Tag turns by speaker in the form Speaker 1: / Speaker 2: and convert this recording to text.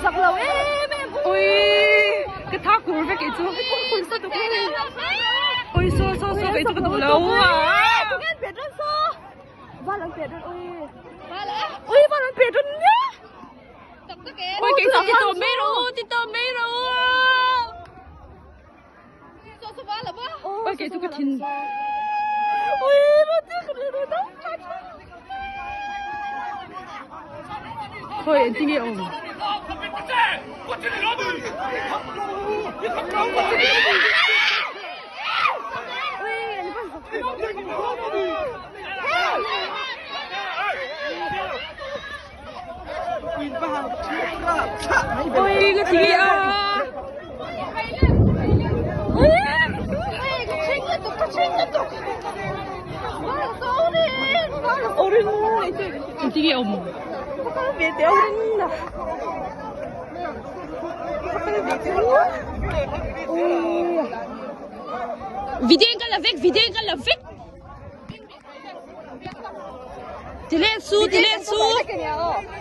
Speaker 1: giặc lầu em.
Speaker 2: Ôi, cái thác của nó cái chú. Ôi sao tụi cái này? Ôi sao cái chú cái tụi lâu à?
Speaker 1: Tụi em biết rất sao? Ba lần biết rồi ôi. Ôi ba lần biết rồi nhá.
Speaker 2: Ôi cái chú cái tụi mấy rồi. Ôi cái chú cái thìn.
Speaker 1: Ôi nó tiếc rồi đó.
Speaker 2: thôi anh nghe ổn. Ôi cái gì à? Anh nghe ổn. Vidéo qu'elle avec. Télé en dessous.